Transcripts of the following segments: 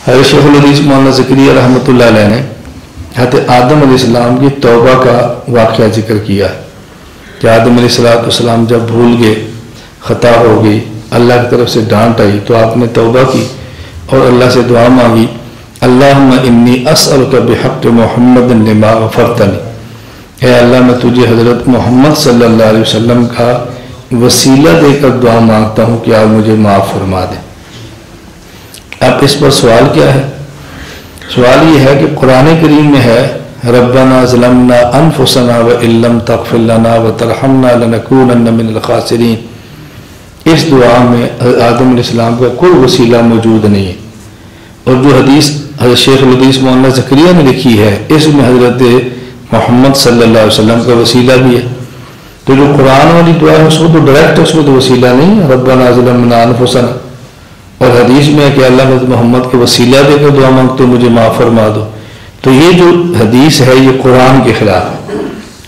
حضرت شیخ الحدیث مولانا زکریا رحمۃ اللہ علیہ نے حضرت آدم علیہ السلام کی توبہ کا واقعہ ذکر کیا کہ آدم علیہ السلام جب بھول گئے، خطا ہو گئی، اللہ کی طرف سے ڈانٹ آئی تو آپ نے توبہ کی اور اللہ سے دعا مانگی، اللہم انی اسألک بحق محمد لما غفرتنی، اے اللہ میں تجھے حضرت محمد صلی اللہ علیہ وسلم کا وسیلہ دے کر دعا مانگتا ہوں کہ آپ مجھے معاف فرما دیں۔ اب اس پر سوال کیا ہے؟ سوال یہ ہے کہ قرآن کریم میں ہے ربنا ظلمنا انفسنا وان لم تغفر لنا وترحمنا لنکونن من الخاسرین، اس دعا میں آدم علیہ السلام کا کوئی وسیلہ موجود نہیں ہے، اور جو حدیث حضرت شیخ الحدیث مولانا زکریا نے لکھی ہے اس میں حضرت محمد صلی اللہ علیہ وسلم کا وسیلہ بھی ہے۔ تو جو قرآن والی دعا ہے اس میں تو ڈائریکٹ اس میں تو وسیلہ نہیں ہے، ربنا ظلمنا انفسنا، اور حدیث میں ہے کہ اللہ حضرت محمد کے وسیلہ دے کر دعا مانگتے مجھے معاف فرما دو۔ تو یہ جو حدیث ہے یہ قرآن کے خلاف ہے،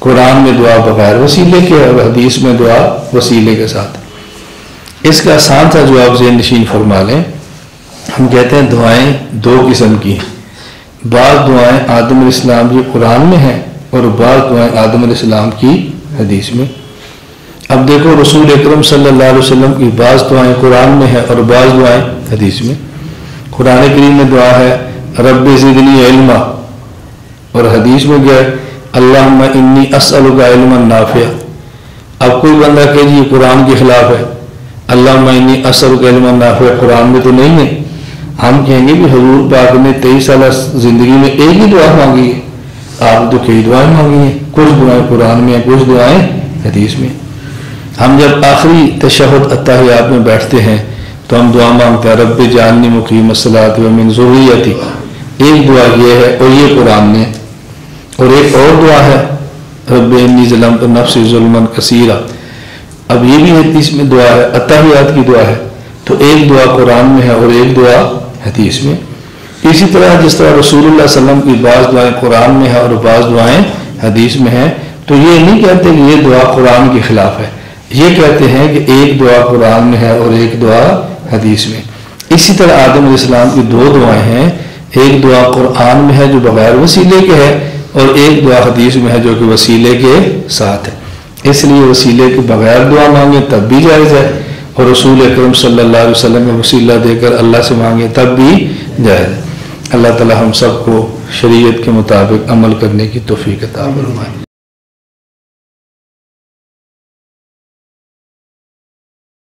قرآن میں دعا بغیر وسیلے کے اور حدیث میں دعا وسیلے کے ساتھ۔ اس کا آسان سا جواب ذہن نشین فرما لیں، ہم کہتے ہیں دعائیں دو قسم کی ہیں، بعض دعائیں آدم علیہ السلام کی قرآن میں ہیں اور بعض دعائیں آدم علیہ السلام کی حدیث میں۔ اب دیکھو رسول اکرم صلی اللہ علیہ وسلم کی بعض دعائیں قرآن میں ہیں اور بعض دعائیں حدیث میں۔ قرآن کریم میں دعا ہے رب زدنی علما، اور حدیث میں کیا ہے اللہم انی اسألک علما نافعا۔ اب کوئی بندہ کہ جی یہ قرآن کے خلاف ہے، اللہم انی اسألک علما نافعا قرآن میں تو نہیں ہے، ہم کہیں گے کہ حضور پاک نے 23 سالہ زندگی میں ایک ہی دعا مانگی ہے، آپ نے تو کئی دعائیں مانگی ہیں، کچھ دعائیں قرآن میں ہیں کچھ دعائیں حدیث میں۔ ہم جب آخری تشہد التحیات میں بیٹھتے ہیں تو ہم دعا مانگتے ہیں رب جعلنی مقیم الصلاۃ ومن ذریتی، ایک دعا یہ ہے اور یہ قرآن میں، اور ایک اور دعا ہے رب انی ظلمت نفسی ظلما کثیرا، اب یہ بھی حدیث میں دعا ہے، التحیات کی دعا ہے، تو ایک دعا قرآن میں ہے اور ایک دعا حدیث میں۔ اسی طرح جس طرح رسول اللہ صلی اللہ علیہ وسلم کی بعض دعائیں قرآن میں ہیں اور بعض دعائیں حدیث میں ہیں، تو یہ نہیں کہتے کہ یہ دعا قرآن کے خلاف ہے، یہ کہتے ہیں کہ ایک دعا قرآن میں ہے اور ایک دعا حدیث میں۔ اسی طرح آدم علیہ السلام کی دو دعائیں ہیں، ایک دعا قرآن میں ہے جو بغیر وسیلے کے ہے اور ایک دعا حدیث میں ہے جو کہ وسیلے کے ساتھ ہے، اس لیے وسیلے کے بغیر دعا مانگے تب بھی جائز ہے، اور رسول اکرم صلی اللہ علیہ وسلم میں وسیلہ دے کر اللہ سے مانگے تب بھی جائز ہے۔ اللہ تعالی ہم سب کو شریعت کے مطابق عمل کرنے کی توفیق عطا فرمائے۔